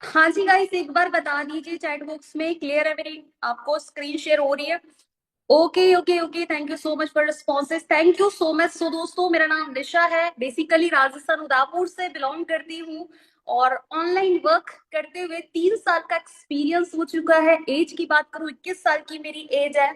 हाँ जी गाइस, एक बार बता दीजिए चैट बॉक्स में। क्लियर है मेरी आपको स्क्रीन शेयर हो रही है? Okay okay okay, thank you so much for responses, thank you so much. So दोस्तों, मेरा नाम निशा है, बेसिकली राजस्थान उदयपुर से बिलोंग करती हूँ और ऑनलाइन वर्क करते हुए 3 साल का एक्सपीरियंस हो चुका है। एज की बात करूँ, 21 साल की मेरी एज है।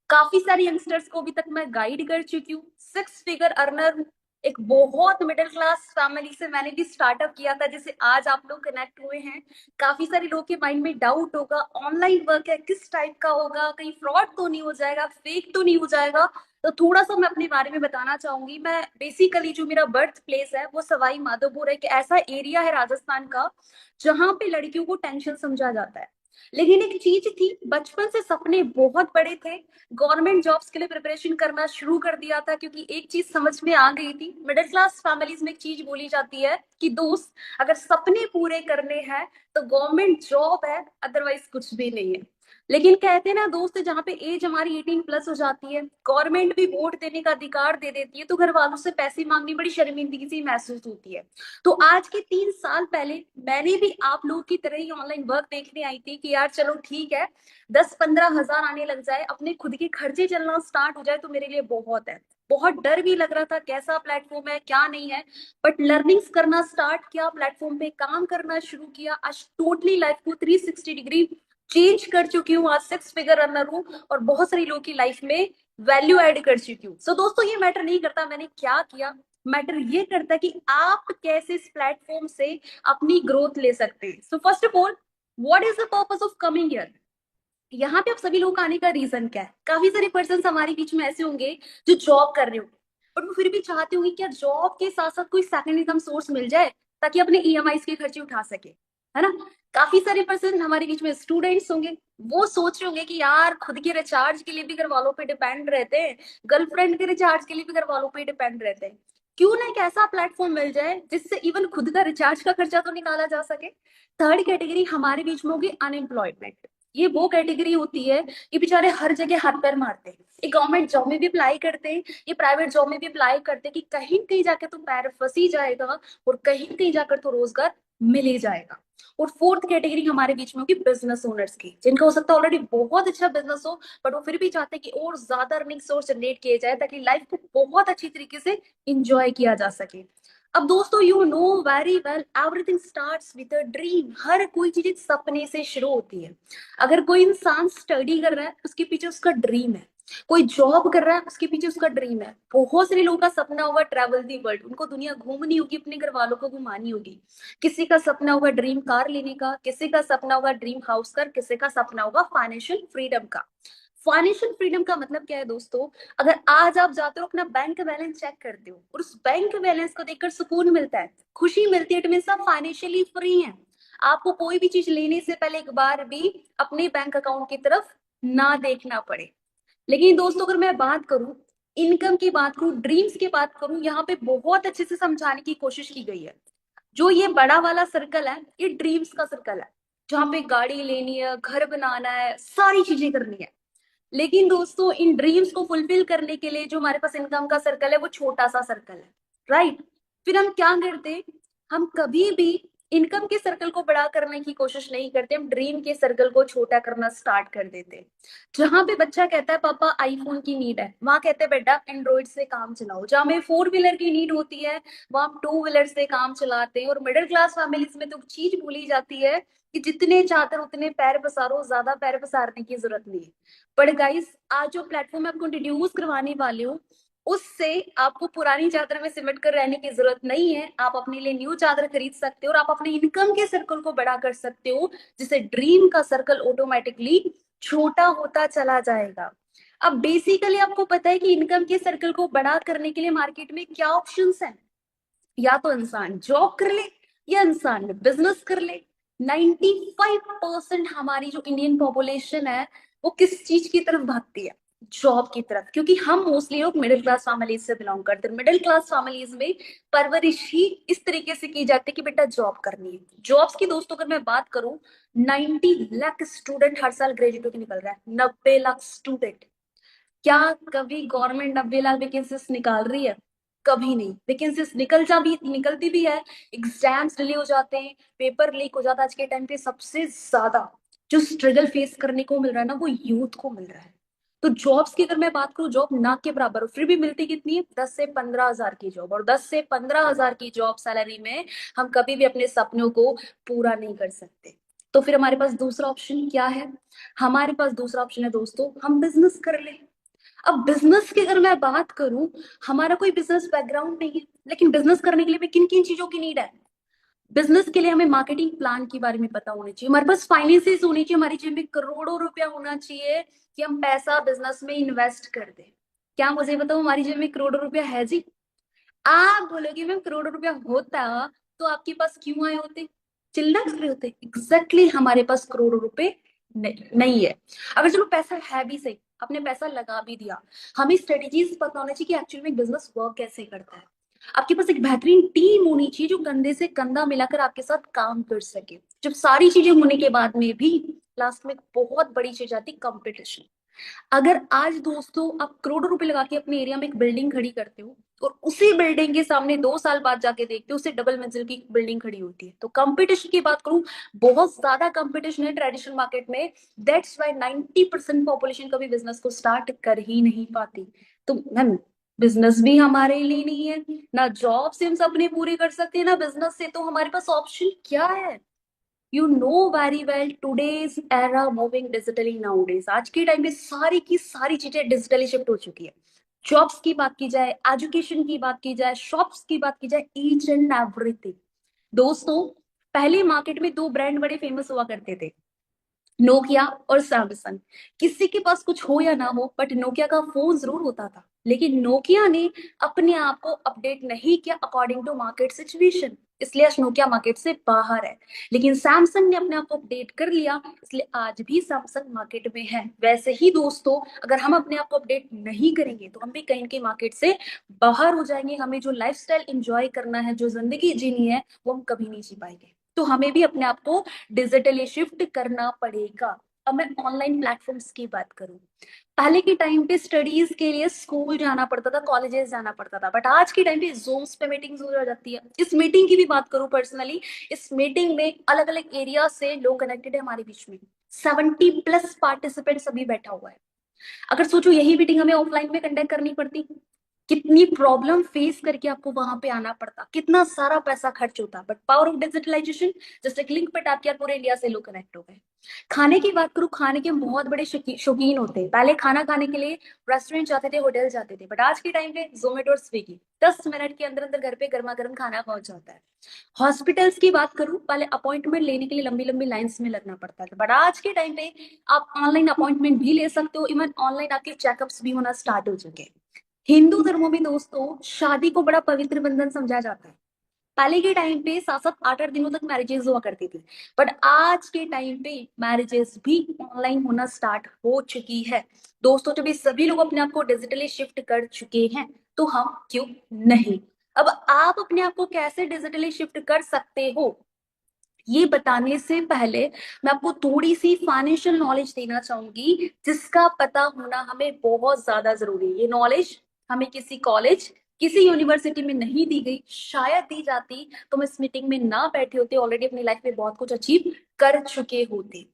काफी सारे यंगस्टर्स को अभी तक मैं गाइड कर चुकी हूँ। 6 फिगर अर्नर हूँ। एक बहुत मिडिल क्लास फैमिली से मैंने भी स्टार्टअप किया था, जिसे आज आप लोग कनेक्ट हुए हैं। काफी सारे लोगों के माइंड में डाउट होगा, ऑनलाइन वर्क है किस टाइप का होगा, कहीं फ्रॉड तो नहीं हो जाएगा, फेक तो नहीं हो जाएगा। तो थोड़ा सा मैं अपने बारे में बताना चाहूंगी। मैं बेसिकली, जो मेरा बर्थ प्लेस है वो सवाई माधोपुर है, एक ऐसा एरिया है राजस्थान का जहां पे लड़कियों को टेंशन समझा जाता है। लेकिन एक चीज थी, बचपन से सपने बहुत बड़े थे। गवर्नमेंट जॉब्स के लिए प्रिपरेशन करना शुरू कर दिया था, क्योंकि एक चीज समझ में आ गई थी। मिडिल क्लास फैमिलीज में एक चीज बोली जाती है कि दोस्त, अगर सपने पूरे करने हैं तो गवर्नमेंट जॉब है, अदरवाइज कुछ भी नहीं है। लेकिन कहते हैं ना दोस्त, जहाँ पे एज हमारी 18+ हो जाती है, गवर्नमेंट भी वोट देने का अधिकार दे देती है, तो घर वालों से पैसे मांगनी बड़ी शर्मिंदगी सी महसूस होती है। तो आज के 3 साल पहले मैंने भी आप लोगों की तरह ही ऑनलाइन वर्क देखने आई थी कि यार चलो ठीक है, 10-15 हजार आने लग जाए, अपने खुद के खर्चे चलना स्टार्ट हो जाए तो मेरे लिए बहुत है। बहुत डर भी लग रहा था, कैसा प्लेटफॉर्म है क्या नहीं है। बट लर्निंग्स करना स्टार्ट किया, प्लेटफॉर्म पे काम करना शुरू किया। आज टोटली लाइफ को 360 डिग्री चेंज कर चुकी हूँ। आज 6 फिगर रनर हूँ और बहुत सारी लोगों की लाइफ में वैल्यू ऐड कर चुकी हूँ। सो दोस्तों, ये मैटर नहीं करता मैंने क्या किया, मैटर ये करता है कि आप कैसे इस प्लेटफॉर्म से अपनी ग्रोथ ले सकते हैं। So first of all, what is the purpose of coming here? यहाँ पे आप सभी लोग आने का रीजन क्या है? काफी सारे पर्सन हमारे बीच में ऐसे होंगे जो जॉब कर रहे होंगे, बट वो फिर भी चाहते होंगे क्या जॉब के साथ साथ कोई सेकंड इनकम सोर्स मिल जाए, ताकि अपने ईएमआई के खर्चे उठा सके, है ना। काफी सारे पर्सन हमारे बीच में स्टूडेंट्स होंगे, वो सोच रहे होंगे कि यार खुद के रिचार्ज के लिए भी घर वालों पे डिपेंड रहते हैं, गर्लफ्रेंड के रिचार्ज के लिए भी घर वालों पे डिपेंड रहते हैं। क्यों ना एक ऐसा प्लेटफॉर्म मिल जाए जिससे इवन खुद का रिचार्ज का खर्चा तो निकाला जा सके। थर्ड कैटेगरी हमारे बीच में होगी अनएम्प्लॉयमेंट। ये वो कैटेगरी होती है, ये बेचारे हर जगह हाथ पैर मारते हैं। ये गवर्नमेंट जॉब में भी अप्लाई करते हैं, ये प्राइवेट जॉब में भी अप्लाई करते हैं कि कहीं कहीं जाकर तो पैर फंस ही जाएगा और कहीं कहीं जाकर तो रोजगार मिल ही जाएगा। और फोर्थ कैटेगरी हमारे बीच में होगी बिजनेस ओनर्स की, जिनका हो सकता है ऑलरेडी बहुत अच्छा बिजनेस हो, बट वो फिर भी चाहते हैं कि और ज्यादा अर्निंग सोर्स जनरेट किए जाए ताकि लाइफ को बहुत अच्छी तरीके से इंजॉय किया जा सके। अब दोस्तों, you know very well, everything starts with a dream. हर कोई चीज एक सपने से शुरू होती है। अगर कोई इंसान स्टडी कर रहा है, उसके पीछे उसका ड्रीम है। कोई जॉब कर रहा है, उसके पीछे उसका ड्रीम है। बहुत सारे लोगों का सपना होगा ट्रैवल दी वर्ल्ड, उनको दुनिया घूमनी होगी, अपने घर वालों को घुमानी होगी। किसी का सपना होगा ड्रीम कार लेने का, किसी का सपना होगा ड्रीम हाउस का, किसी का सपना होगा फाइनेंशियल फ्रीडम का। फाइनेंशियल फ्रीडम का मतलब क्या है दोस्तों? अगर आज आप जाते हो, अपना बैंक बैलेंस चेक करते हो और उस बैंक बैलेंस को देखकर सुकून मिलता है, खुशी मिलती है, इट मींस आप फाइनेंशियली फ्री हैं। आपको कोई भी चीज लेने से पहले एक बार भी अपने बैंक अकाउंट की तरफ ना देखना पड़े। लेकिन दोस्तों, अगर मैं बात करूं, इनकम की बात करूं, ड्रीम्स की बात करूं, यहाँ पे बहुत अच्छे से समझाने की कोशिश की गई है। जो ये बड़ा वाला सर्कल है, ये ड्रीम्स का सर्कल है, जहाँ पे गाड़ी लेनी है, घर बनाना है, सारी चीजें करनी है। लेकिन दोस्तों, इन ड्रीम्स को फुलफिल करने के लिए जो हमारे पास इनकम का सर्कल है, वो छोटा सा सर्कल है, राइट। फिर हम क्या करते हैं? हम कभी भी इनकम के सर्कल को बड़ा करने की कोशिश नहीं करते, हम ड्रीम के सर्कल को छोटा करना स्टार्ट कर देते हैं। जहां पे बच्चा कहता है पापा आईफोन की नीड है, वहां कहते हैं बेटा एंड्रॉइड से काम चलाओ। जहां में 4 व्हीलर की नीड होती है, वहां हम 2 व्हीलर से काम चलाते हैं। और मिडिल क्लास फैमिलीज में तो चीज भूली जाती है कि जितने चादर उतने पैर पसारो, ज्यादा पैर पसारने की जरूरत नहीं है। बट गाइस, आज जो प्लेटफॉर्म आपको इंट्रोड्यूस करवाने वाले हूँ, उससे आपको पुरानी चादर में सिमट कर रहने की जरूरत नहीं है। आप अपने लिए न्यू चादर खरीद सकते हो और आप अपने इनकम के सर्कल को बड़ा कर सकते हो, जिससे ड्रीम का सर्कल ऑटोमेटिकली छोटा होता चला जाएगा। अब बेसिकली आपको पता है कि इनकम के सर्कल को बड़ा करने के लिए मार्केट में क्या ऑप्शंस हैं। या तो इंसान जॉब कर ले, या इंसान बिजनेस कर ले। 95% हमारी जो इंडियन पॉपुलेशन है, वो किस चीज की तरफ भागती है? जॉब की तरफ। क्योंकि हम मोस्टली लोग मिडिल क्लास फैमिलीज से बिलोंग करते हैं। मिडिल क्लास फैमिलीज में परवरिश ही इस तरीके से की जाती है कि बेटा जॉब करनी है। जॉब्स की दोस्तों अगर मैं बात करूं, 90 लाख स्टूडेंट हर साल ग्रेजुएट होकर निकल रहा है। 90 लाख स्टूडेंट। क्या कभी गवर्नमेंट 90 लाख वैकेंसीज निकाल रही है? कभी नहीं। वैकेंसीज निकलती भी है, एग्जाम्स डिले हो जाते हैं, पेपर लीक हो जाता है। आज के टाइम पे सबसे ज्यादा जो स्ट्रगल फेस करने को मिल रहा है ना, वो यूथ को मिल रहा है। तो जॉब्स की अगर मैं बात करूं, जॉब ना के बराबर हो, फिर भी मिलती कितनी है? 10 से 15 हजार की जॉब। और 10 से 15 हजार की जॉब सैलरी में हम कभी भी अपने सपनों को पूरा नहीं कर सकते। तो फिर हमारे पास दूसरा ऑप्शन क्या है? हमारे पास दूसरा ऑप्शन है दोस्तों, हम बिजनेस कर ले। अब बिजनेस की अगर मैं बात करूं, हमारा कोई बिजनेस बैकग्राउंड नहीं है, लेकिन बिजनेस करने के लिए किन किन चीजों की नीड है? बिजनेस के लिए हमें मार्केटिंग प्लान के बारे में पता होना चाहिए, हमारे पास फाइनेंसेस होनी चाहिए, हमारी जेब में करोड़ों रुपया होना चाहिए कि हम पैसा बिजनेस में इन्वेस्ट कर दें। क्या मुझे बताओ, हमारी जेब में करोड़ों रुपया है जी? आप बोलोगे मैम करोड़ों रुपया होता तो आपके पास क्यों आए होते, चिल्ला कर रहे होते? एग्जैक्टली हमारे पास करोड़ों रुपए नहीं है। अगर चलो पैसा है भी सही, आपने पैसा लगा भी दिया, हमें स्ट्रेटेजीज पता होना चाहिए कि एक्चुअली में बिजनेस वर्क कैसे करता है। आपके पास एक बेहतरीन टीम होनी चाहिए जो कंधे से कंधा मिलाकर आपके साथ काम कर सके। जब सारी चीजें होने के बाद में भी लास्ट में एक बहुत बड़ी चीज आती, कंपटीशन। अगर आज दोस्तों आप करोड़ों रुपए लगा के अपने एरिया में एक बिल्डिंग खड़ी करते हो, और उसी बिल्डिंग के सामने 2 साल बाद जाके देखते हो उससे डबल मंजिल की बिल्डिंग खड़ी होती है, तो कंपटीशन की बात करूं, बहुत ज्यादा कंपटीशन है ट्रेडिशनल मार्केट में। दैट्स वाई 90% पॉपुलेशन कभी बिजनेस को स्टार्ट कर ही नहीं पाती। तो मैम, बिजनेस भी हमारे लिए नहीं है, ना जॉब से हम सपने पूरे कर सकते हैं, ना बिजनेस से, तो हमारे पास ऑप्शन क्या है? You know very well, today's era moving digitally nowadays. आज के टाइम पे सारी की सारी चीजें डिजिटली शिफ्ट हो चुकी है। जॉब्स की बात की जाए, एजुकेशन की बात की जाए, शॉप्स की बात की जाए, ईच एंड एवरीथिंग। दोस्तों, पहले मार्केट में दो ब्रांड बड़े फेमस हुआ करते थे, नोकिया और सैमसंग। किसी के पास कुछ हो या ना हो, बट नोकिया का फोन जरूर होता था। लेकिन नोकिया ने अपने आप को अपडेट नहीं किया अकॉर्डिंग टू मार्केट सिचुएशन, इसलिए आज नोकिया मार्केट से बाहर है। लेकिन सैमसंग ने अपने आप को अपडेट कर लिया, इसलिए आज भी सैमसंग मार्केट में है। वैसे ही दोस्तों, अगर हम अपने आप को अपडेट नहीं करेंगे तो हम भी कहीं के मार्केट से बाहर हो जाएंगे। हमें जो लाइफस्टाइल एंजॉय करना है, जो जिंदगी जीनी है, वो हम कभी नहीं जी पाएंगे। तो हमें भी अपने आप को डिजिटली शिफ्ट करना पड़ेगा। अब मैं ऑनलाइन प्लेटफॉर्म्स की बात करूं, पहले के टाइम पे स्टडीज के लिए स्कूल जाना पड़ता था, कॉलेजेस जाना पड़ता था, बट आज के टाइम पे जूम्स पे मीटिंग्स हो जाती है। इस मीटिंग की भी बात करूं पर्सनली, इस मीटिंग में अलग अलग एरिया से लोग कनेक्टेड है हमारे बीच में। 70+ पार्टिसिपेंट्स अभी बैठा हुआ है। अगर सोचो यही मीटिंग हमें ऑफलाइन में कंडक्ट करनी पड़ती, कितनी प्रॉब्लम फेस करके आपको वहां पे आना पड़ता, कितना सारा पैसा खर्च होता। बट पावर ऑफ डिजिटलाइजेशन, जैसे एक लिंक पे टैप किया, पूरे इंडिया से लोग कनेक्ट हो गए। खाने की बात करूं, खाने के हम बहुत बड़े शौकीन होते हैं। पहले खाना खाने के लिए रेस्टोरेंट जाते थे, होटल जाते थे, बट आज के टाइम पे जोमेटो और स्विगी, 10 मिनट के अंदर अंदर घर पे गर्मा गर्म खाना पहुंच जाता है। हॉस्पिटल्स की बात करूं, पहले अपॉइंटमेंट लेने के लिए लंबी लंबी लाइंस में लगना पड़ता था, बट आज के टाइम पे आप ऑनलाइन अपॉइंटमेंट भी ले सकते हो। इवन ऑनलाइन आपके चेकअप्स भी होना स्टार्ट हो चुके हैं। हिंदू धर्मों में दोस्तों शादी को बड़ा पवित्र बंधन समझा जाता है। पहले के टाइम पे 7-7 8-8 दिनों तक मैरिजेस हुआ करती थी, बट आज के टाइम पे मैरिजेस भी ऑनलाइन होना स्टार्ट हो चुकी है। दोस्तों, जब ये सभी लोग अपने आप को डिजिटली शिफ्ट कर चुके हैं, तो हम क्यों नहीं? अब आप अपने आप को कैसे डिजिटली शिफ्ट कर सकते हो, ये बताने से पहले मैं आपको थोड़ी सी फाइनेंशियल नॉलेज देना चाहूंगी, जिसका पता होना हमें बहुत ज्यादा जरूरी है। ये नॉलेज हमें किसी कॉलेज, किसी यूनिवर्सिटी में नहीं दी गई। शायद दी जाती तो हम इस मीटिंग में ना बैठे होते, ऑलरेडी अपनी लाइफ में बहुत कुछ अचीव कर चुके होते।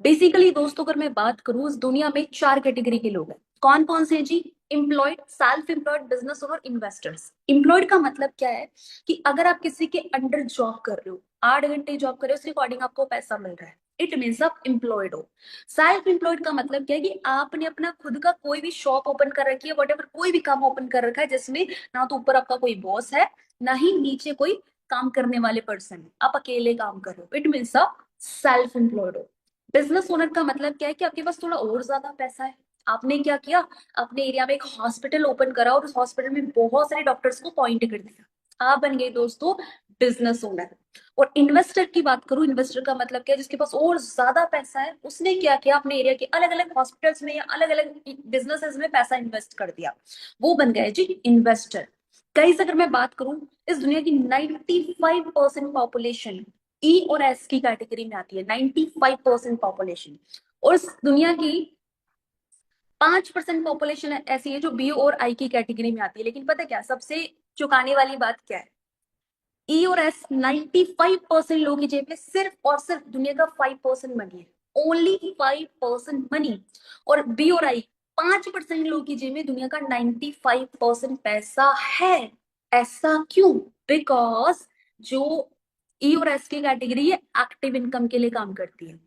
बेसिकली दोस्तों, अगर मैं बात करूं, इस दुनिया में 4 कैटेगरी के लोग हैं। कौन कौन से जी? Employed, self employed, business owner, investors. Employed का मतलब क्या है कि अगर आप किसी के अंडर जॉब कर रहे हो, 8 घंटे जॉब कर रहे हो, उसके अकॉर्डिंग आपको पैसा मिल रहा है, इट मीन्स आप एम्प्लॉयड हो। सेल्फ एम्प्लॉयड का मतलब क्या है कि आपने अपना खुद का कोई भी शॉप ओपन कर रखी है, वट एवर, कोई भी काम ओपन कर रखा है, जिसमें ना तो ऊपर आपका कोई बॉस है, ना ही नीचे कोई काम करने वाले पर्सन है, आप अकेले काम कर रहे हो, इट मीन्स आप सेल्फ एम्प्लॉयड हो। बिजनेस ओनर का मतलब क्या है कि आपके पास थोड़ा और ज्यादा पैसा है। आपने क्या किया, अपने एरिया में एक हॉस्पिटल ओपन करा और उस हॉस्पिटल में बहुत सारे डॉक्टर्स को अपॉइंट कर दिया, आप बन गए दोस्तों बिजनेस ओनर। और इन्वेस्टर की बात करूं, इन्वेस्टर का मतलब क्या है, जिसके पास और ज्यादा पैसा है, उसने क्या किया, अपने एरिया के अलग अलग हॉस्पिटल्स में या अलग अलग बिजनेसेस में पैसा इन्वेस्ट कर दिया, वो बन गए जी इन्वेस्टर। कहीं से अगर मैं बात करूं, इस दुनिया की 95% पॉपुलेशन ई और एस की कैटेगरी में आती है, 95% पॉपुलेशन। और इस दुनिया की 5% पॉपुलेशन ऐसी है जो बी और आई की कैटेगरी में आती है। लेकिन पता है क्या, सबसे चौंकाने वाली बात क्या है, ई और एस 95% लोगों की जेब में सिर्फ और सिर्फ दुनिया का 5% मनी है, ओनली 5% मनी। और बी और आई 5% लोगों की जेब में दुनिया का 95% पैसा है। ऐसा क्यों? बिकॉज जो ई और एस की कैटेगरी है एक्टिव इनकम के लिए काम करती है।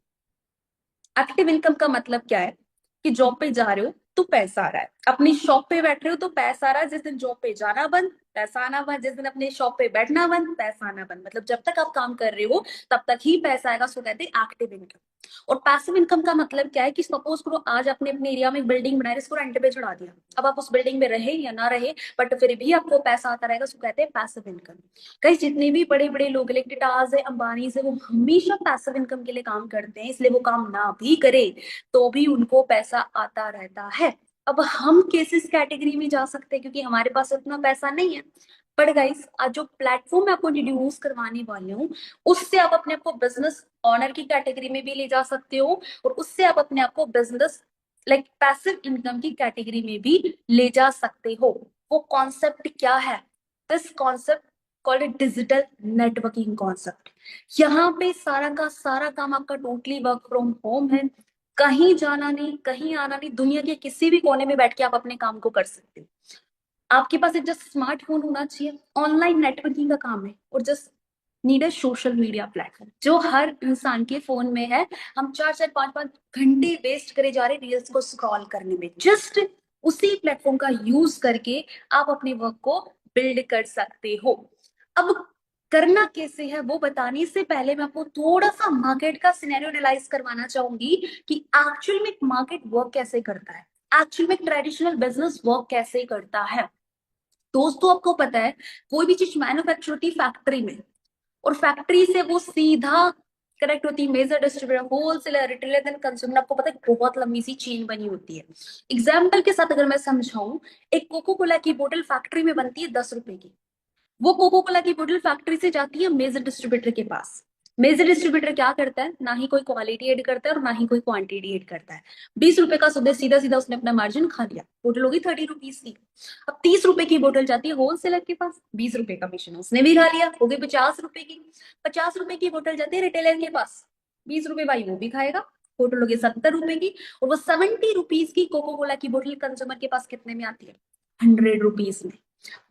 एक्टिव इनकम का मतलब क्या है कि जॉब पे जा रहे हो तो पैसा आ रहा है, अपनी शॉप पे बैठ रहे हो तो पैसा आ रहा है, जिस दिन जॉब पे जाना बंद पैसा आना बंद, जिस दिन अपने शॉप पे बैठना बंद पैसा आना बंद। मतलब जब तक आप काम कर रहे हो तब तक ही पैसा आएगा, सो कहते हैं एक्टिव इनकम। और पैसिव इनकम का मतलब क्या है कि सपोज करो आज आपने अपने एरिया में एक बिल्डिंग बनाई, इसको रेंट पे चढ़ा दिया, अब आप उस बिल्डिंग में रहे या ना रहे बट फिर भी आपको पैसा आता रहेगा, सो कहते हैं पैसिव इनकम। कई जितने भी बड़े बड़े लोग इलेक्टेड टास है, अंबानी से, वो हमेशा पैसिव इनकम के लिए काम करते हैं, इसलिए वो काम ना भी करे तो भी उनको पैसा आता रहता है। अब हम केसेस कैटेगरी में जा सकते हैं क्योंकि हमारे पास उतना पैसा नहीं है। बट गाइस आज जो प्लेटफॉर्म मैं आपको इंट्रोड्यूस करवाने वाली हूँ उससे आप अपने आप को बिजनेस ऑनर की कैटेगरी में भी ले जा सकते हो, और उससे आप अपने आप को बिजनेस लाइक पैसिव इनकम की कैटेगरी में भी ले जा सकते हो। वो कॉन्सेप्ट क्या है? This concept called digital networking concept. यहाँ पे सारा का सारा काम आपका टोटली वर्क फ्रॉम होम है, कहीं जाना नहीं, कहीं आना नहीं, दुनिया के किसी भी कोने में बैठ के आप अपने काम को कर सकते हो। आपके पास एक जस्ट स्मार्टफोन होना चाहिए, ऑनलाइन नेटवर्किंग का काम है, और जस्ट नीड है सोशल मीडिया प्लेटफॉर्म जो हर इंसान के फोन में है। हम 4 4 5 5 घंटे वेस्ट करे जा रहे रील्स को स्क्रॉल करने में, जस्ट उसी प्लेटफॉर्म का यूज करके आप अपने वर्क को बिल्ड कर सकते हो। अब करना कैसे है वो बताने से पहले मैं आपको थोड़ा सा मार्केट का सिनेरियो एनालाइज करवाना चाहूंगी कि एक्चुअल में मार्केट वर्क कैसे करता है, एक्चुअल में ट्रेडिशनल बिजनेस वर्क कैसे करता है। दोस्तों आपको पता है कोई भी चीज मैन्युफैक्चर होती है फैक्ट्री में, और फैक्ट्री से वो सीधा कनेक्ट होती है major distributor, wholesaler, retailer, then consumer. आपको पता है बहुत लंबी सी चेन बनी होती है। एग्जाम्पल के साथ अगर मैं समझाऊं, एक कोको कोला की बोतल फैक्ट्री में बनती है 10 रुपए की, वो कोको कोला की बोतल फैक्ट्री से जाती है मेजर डिस्ट्रीब्यूटर के पास। मेजर डिस्ट्रीब्यूटर क्या करता है, ना ही कोई क्वालिटी एड करता है और ना ही कोई क्वांटिटी एड करता है। 20 रुपए का सीधा सीधा उसने अपना मार्जिन खा लिया, बोतल होगी 30 रुपीज की। अब 30 रुपए की बोतल जाती है होलसेलर के पास, 20 रुपए कमीशन उसने भी खा लिया, हो गई 50 रुपए की। 50 रुपए की बोतल जाती है रिटेलर के पास, 20 रुपए भाई वो भी खाएगा, बोतल होगी 70 रुपए की। और वो 70 रुपीज की कोको कोला की बोतल कंज्यूमर के पास कितने में आती है? 100 रुपीज में।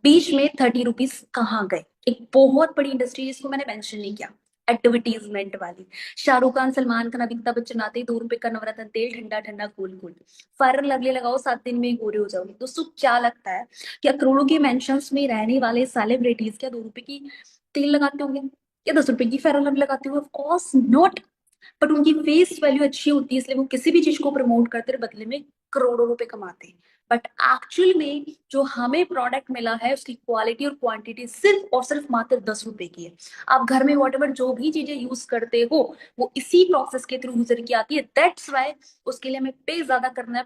बीच में 30 रुपीज कहाँ गए? एक बहुत बड़ी इंडस्ट्री जिसको मैंने मेंशन नहीं किया, एडवर्टीजमेंट वाली। शाहरुख खान, सलमान खान, अमिताभ बच्चन आते ही 2 रुपए का नवरत्न तेल, ठंडा ठंडा कूल कूल, फेयर लवली लगाओ 7 दिन में गोरे हो जाओगे। दोस्तों क्या लगता है क्या करोड़ों के मेंशंस में रहने वाले सेलिब्रिटीज क्या 2 रुपए की तेल लगाते होंगे या 10 रुपए की फेयर लवली लगाते होंगे? Of course not. बट उनकी फेस वैल्यू अच्छी होती है इसलिए वो किसी भी चीज को प्रमोट करते हैं, बदले में करोड़ों रुपए कमाते हैं। बट एक्चुअल में जो हमें प्रोडक्ट मिला है उसकी क्वालिटी और क्वांटिटी सिर्फ और सिर्फ मात्र 10 रुपए की है। आप घर में वॉटेवर जो भी चीजें यूज करते हो वो इसी प्रोसेस के थ्रू गुजर की आती है, दैट्स वाई उसके लिए हमें पे ज्यादा करना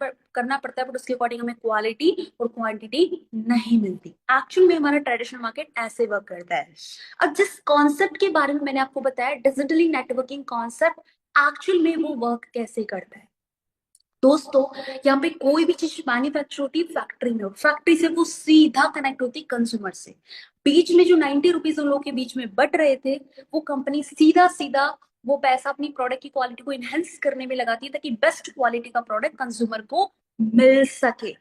पड़ता है, बट उसके अकॉर्डिंग हमें क्वालिटी और क्वांटिटी नहीं मिलती। एक्चुअल में हमारा ट्रेडिशनल मार्केट ऐसे वर्क करता है। अब जिस कॉन्सेप्ट के बारे में मैंने आपको बताया डिजिटली नेटवर्किंग कॉन्सेप्ट, एक्चुअल में वो वर्क कैसे करता है। दोस्तों यहाँ पे कोई भी चीज मैन्युफैक्चर होती है फैक्ट्री में, फैक्ट्री से वो सीधा कनेक्ट होती है कंज्यूमर से। बीच में जो 90 रुपीज उन लोगों के बीच में बट रहे थे, वो कंपनी सीधा सीधा वो पैसा अपनी प्रोडक्ट की क्वालिटी को इनहेंस करने में लगाती है ताकि बेस्ट क्वालिटी का प्रोडक्ट कंज्यूमर को मिल सके।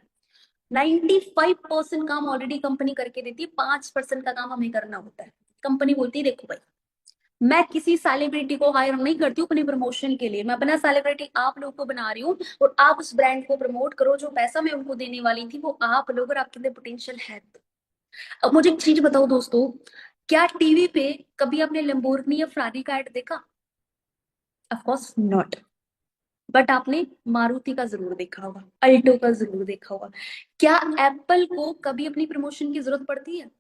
95% काम ऑलरेडी कंपनी करके देती है, 5% का काम हमें करना होता है। कंपनी बोलती है देखो भाई मैं किसी सेलिब्रिटी को हायर नहीं करती हूँ अपनी प्रमोशन के लिए, मैं अपना सेलिब्रिटी आप लोगों को बना रही हूँ और आप उस ब्रांड को प्रमोट करो, जो पैसा मैं उनको देने वाली थी वो आप लोग, और आपके अंदर पोटेंशियल है तो। अब मुझे एक चीज बताओ दोस्तों, क्या टीवी पे कभी आपने लंबोर्गिनी या फरारी का ऐड देखा? Of course not. बट आपने मारुति का जरूर देखा होगा, अल्टो का जरूर देखा होगा। क्या एप्पल को कभी अपनी प्रमोशन की जरूरत पड़ती है?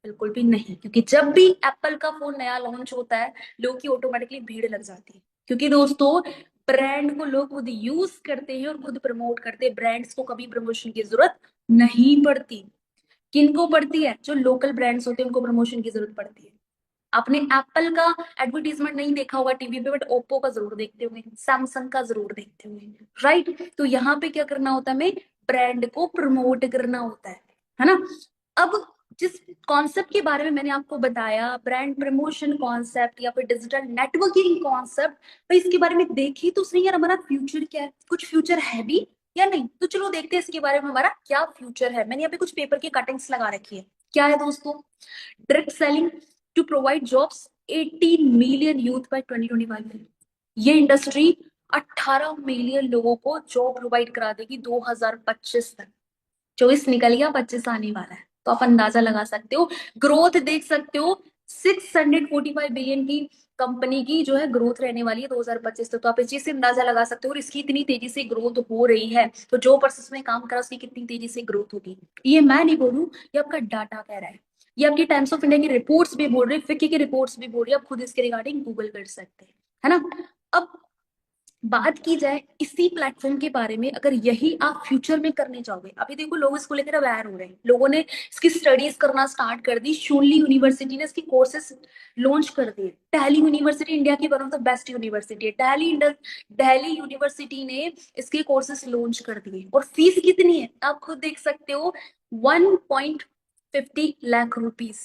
बिल्कुल भी नहीं, क्योंकि जब भी एप्पल का फोन नया लॉन्च होता है लोगों की ऑटोमेटिकली भीड़ लग जाती है, क्योंकि दोस्तों ब्रांड को लोग खुद यूज करते हैं और खुद प्रमोट करते हैं, ब्रांड्स को कभी प्रमोशन की जरूरत नहीं पड़ती। किनको पड़ती है? जो लोकल ब्रांड्स होते हैं उनको प्रमोशन की जरूरत पड़ती है। आपने एप्पल का एडवर्टीजमेंट नहीं देखा होगा टीवी पे, बट ओप्पो का जरूर देखते होंगे, सैमसंग का जरूर देखते होंगे, राइट? तो यहाँ पे क्या करना होता है, हमें ब्रांड को प्रमोट करना होता है ना। अब जिस कॉन्सेप्ट के बारे में मैंने आपको बताया, ब्रांड प्रमोशन कॉन्सेप्ट या फिर डिजिटल नेटवर्किंग कॉन्सेप्ट, तो इसके बारे में देखी तो सही यार, हमारा फ्यूचर क्या है, कुछ फ्यूचर है भी या नहीं। तो चलो देखते हैं इसके बारे में हमारा क्या फ्यूचर है। मैंने यहाँ पे कुछ पेपर की कटिंग्स लगा रखी है। क्या है दोस्तों? Direct selling to provide jobs 18 million youth by 2025 में। ये इंडस्ट्री 18 मिलियन लोगों को जॉब प्रोवाइड करा देगी 2025 तक। 24 निकल गया, 25 आने वाला है, तो आप अंदाजा लगा सकते हो, ग्रोथ देख सकते हो। 645 बिलियन की कंपनी की जो है ग्रोथ रहने वाली है 2025 तक। तो आप इस चीज से अंदाजा लगा सकते हो, और इसकी इतनी तेजी से ग्रोथ हो रही है, तो जो पर्सन में काम करा उसकी कितनी तेजी से ग्रोथ होगी। ये मैं नहीं बोलूं, ये आपका डाटा कह रहा है, ये आपकी टाइम्स ऑफ इंडिया की रिपोर्ट्स भी बोल रही है, फिक्की की रिपोर्ट्स भी बोल रही है, आप खुद इसके रिगार्डिंग गूगल कर सकते हैं, है ना। अब बात की जाए इसी प्लेटफॉर्म के बारे में, अगर यही आप फ्यूचर में करने जाओगे, अभी देखो लोग इसको लेकर अवेयर हो रहे हैं, लोगों ने इसकी स्टडीज करना स्टार्ट कर दी। शूनली यूनिवर्सिटी ने इसकी कोर्सेज लॉन्च कर दिए। दिल्ली यूनिवर्सिटी इंडिया की one of the best university है। दिल्ली यूनिवर्सिटी ने इसके कोर्सेज लॉन्च कर दिए, और फीस कितनी है आप खुद देख सकते हो, 1.50 लाख रुपीज,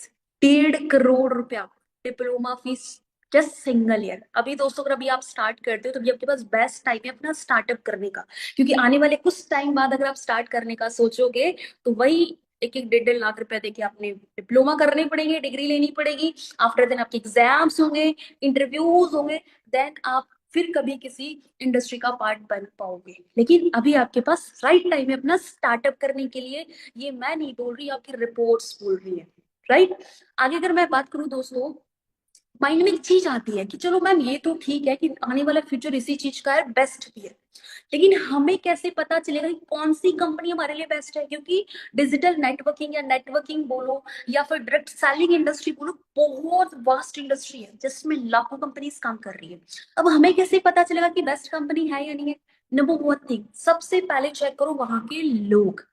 1.5 करोड़ रुपया diploma fees, just single year. अभी दोस्तों अगर अभी आप स्टार्ट करते हो तो अभी आपके पास बेस्ट टाइम है अपना स्टार्टअप करने का, क्योंकि आने वाले कुछ टाइम बाद अगर आप स्टार्ट करने का सोचोगे तो वही 1-1 1.5 लाख रुपया देके आपने डिप्लोमा करने पड़ेंगे, डिग्री लेनी पड़ेगी। आफ्टर देन आपके एग्जाम्स होंगे, इंटरव्यूज होंगे, देन आप फिर कभी किसी इंडस्ट्री का पार्ट बन पाओगे। लेकिन अभी आपके पास राइट टाइम है अपना स्टार्टअप करने के लिए। ये मैं नहीं बोल रही, आपकी रिपोर्ट्स बोल रही है, राइट। आगे अगर मैं बात करूं दोस्तों, माइंड में एक चीज आती है कि चलो मैम ये तो ठीक है कि आने वाला फ्यूचर इसी चीज का है, बेस्ट भी है, लेकिन हमें कैसे पता चलेगा कि कौन सी कंपनी हमारे लिए बेस्ट है? क्योंकि डिजिटल नेटवर्किंग या नेटवर्किंग बोलो या फिर डायरेक्ट सेलिंग इंडस्ट्री बोलो, बहुत वास्ट इंडस्ट्री है जिसमें लाखों कंपनीज काम कर रही है। अब हमें कैसे पता चलेगा कि बेस्ट कंपनी है या नहीं है? नंबर वन थिंग, सबसे पहले चेक करो वहां के लोग,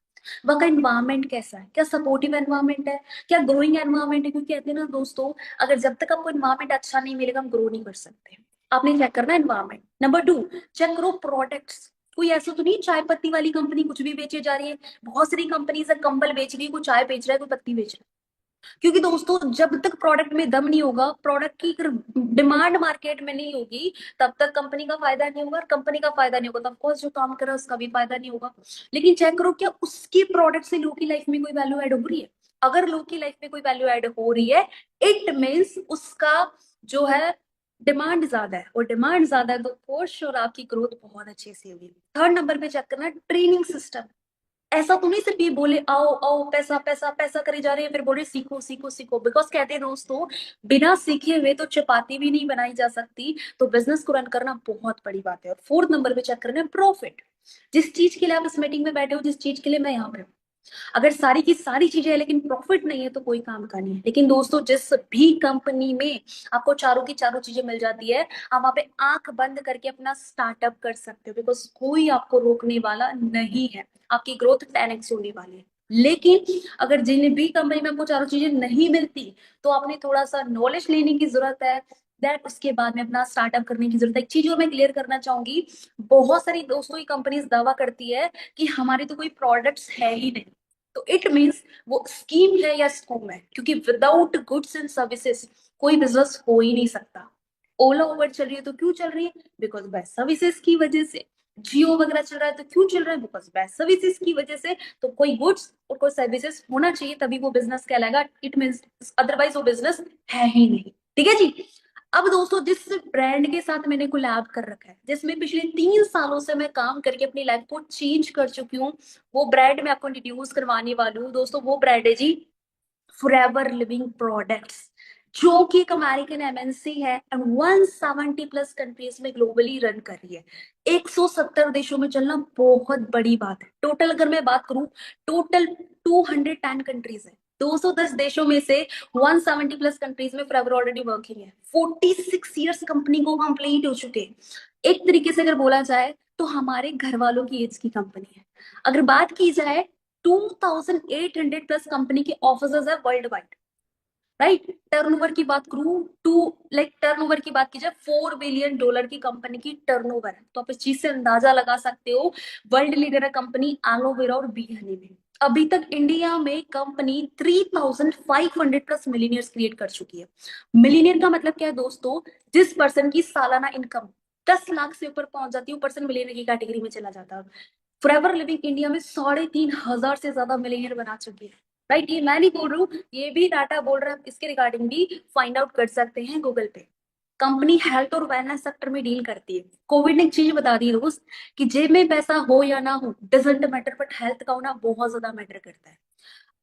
वहां का एनवायरमेंट कैसा है, क्या सपोर्टिव एनवायरमेंट है, क्या ग्रोइंग एनवायरमेंट है। क्योंकि कहते हैं ना दोस्तों, अगर जब तक आपको एनवायरमेंट अच्छा नहीं मिलेगा हम ग्रो नहीं कर सकते। आपने चेक करना एनवायरमेंट। नंबर टू, चेक करो प्रोडक्ट्स। कोई ऐसा तो नहीं चाय पत्ती वाली कंपनी कुछ भी बेचे जा रही है। बहुत सारी कंपनीज है, कंबल बेच रही है, कोई चाय बेच रहा है, कोई पत्ती बेच रहा है। क्योंकि दोस्तों जब तक प्रोडक्ट में दम नहीं होगा, प्रोडक्ट की डिमांड मार्केट में नहीं होगी, तब तक कंपनी का फायदा नहीं होगा, और कंपनी का फायदा नहीं होगा तो ऑफकोर्स जो काम कर रहा है उसका भी फायदा नहीं होगा। लेकिन चेक करो क्या उसके प्रोडक्ट से लोग की लाइफ में कोई वैल्यू ऐड हो रही है। अगर लोग की लाइफ में कोई वैल्यू ऐड हो रही है, इट मीन्स उसका जो है डिमांड ज्यादा है, और डिमांड ज्यादा है तो फॉर श्योर आपकी ग्रोथ बहुत अच्छे से होगी। थर्ड नंबर पे चेक करना ट्रेनिंग सिस्टम। ऐसा तो नहीं सिर्फ ये बोले आओ आओ पैसा पैसा पैसा करे जा रहे हैं, फिर बोले सीखो सीखो सीखो। बिकॉज कहते हैं दोस्तों, बिना सीखे हुए तो चपाती भी नहीं बनाई जा सकती। तो बिजनेस को रन करना बहुत बड़ी बात है। और फोर्थ नंबर पे चेक करना है प्रॉफिट। जिस चीज के लिए आप इस मीटिंग में बैठे हो, जिस चीज के लिए मैं यहाँ पे हूँ, अगर सारी की सारी चीजें है लेकिन प्रॉफिट नहीं है तो कोई काम का नहीं है। लेकिन दोस्तों जिस भी कंपनी में आपको चारों की चारों चीजें मिल जाती है, आप वहां पे आंख बंद करके अपना स्टार्टअप कर सकते हो, बिकॉज कोई आपको रोकने वाला नहीं है। आपकी ग्रोथ 10x होने वाली है। लेकिन अगर जिन भी कंपनी में आपको चारों चीजें नहीं मिलती, तो आपने थोड़ा सा नॉलेज लेने की जरूरत है। दैट उसके बाद में अपना स्टार्टअप करने की जरूरत है। एक चीज जो मैं क्लियर करना चाहूंगी, बहुत सारी दोस्तों की कंपनीज दावा करती है कि हमारी तो कोई प्रोडक्ट्स है ही नहीं, तो इट मीन्स वो स्कीम है या स्कूम है, क्योंकि विदाउट गुड्स एंड सर्विसेज कोई बिजनेस हो ही नहीं सकता। ओला उबर चल रही है तो क्यों चल रही है? बिकॉज बेस्ट सर्विसेज की वजह से। जियो वगैरह चल रहा है तो क्यों चल रहा है? बिकॉज बेस्ट सर्विसेज की वजह से। तो कोई गुड्स और कोई सर्विसेज होना चाहिए तभी वो बिजनेस कहलाएगा। इट मीन्स अदरवाइज वो बिजनेस है ही नहीं। ठीक है जी। अब दोस्तों जिस ब्रांड के साथ मैंने कोलैब कर रखा है, जिसमें पिछले 3 सालों से मैं काम करके अपनी लाइफ को चेंज कर चुकी हूँ, वो ब्रांड मैं आपको इंट्रोड्यूस करवाने वाली हूँ दोस्तों। वो ब्रांड है जी फॉरएवर लिविंग प्रोडक्ट्स, जो कि एक अमेरिकन एमएनसी है एंड 170 प्लस कंट्रीज में ग्लोबली रन कर रही है। 170 देशों में चलना बहुत बड़ी बात है। टोटल अगर मैं बात करूं, टोटल 210 कंट्रीज है। 210 देशों में से 170 प्लस कंट्रीज में फॉरएवर ऑलरेडी वर्किंग है। 46 इयर्स कंपनी को कंप्लीट हो चुके हैं। एक तरीके से अगर बोला जाए तो हमारे घर वालों की एज की कंपनी है। अगर बात की जाए, 2800 प्लस कंपनी के ऑफिसेज है वर्ल्ड वाइड, राइट। टर्नओवर की बात करूं, टू लाइक टर्नओवर की बात की जाए, $4 बिलियन की कंपनी की टर्नओवर है। तो आप इस चीज से अंदाजा लगा सकते हो, वर्ल्ड लीडर है कंपनी एलोवेरा और बी हनी में। अभी तक इंडिया में कंपनी 3,500 प्लस मिलीनियर्स क्रिएट कर चुकी है। मिलीनियर का मतलब क्या है दोस्तों? जिस पर्सन की सालाना इनकम 10 लाख से ऊपर पहुंच जाती है, वो पर्सन मिलीनियर की कैटेगरी में चला जाता है। फॉरएवर लिविंग इंडिया में 3,500 से ज्यादा मिलीनियर बना चुकी है। राइट, ये मैं नहीं बोल रही हूँ, ये भी डाटा बोल रहा है। इसके रिगार्डिंग भी फाइंड आउट कर सकते हैं गूगल पे। कंपनी हेल्थ और वेलनेस सेक्टर में डील करती है। कोविड ने एक चीज बता दी दोस्त, कि जेब में पैसा हो या ना हो डजेंट मैटर, बट हेल्थ का होना बहुत ज्यादा मैटर करता है।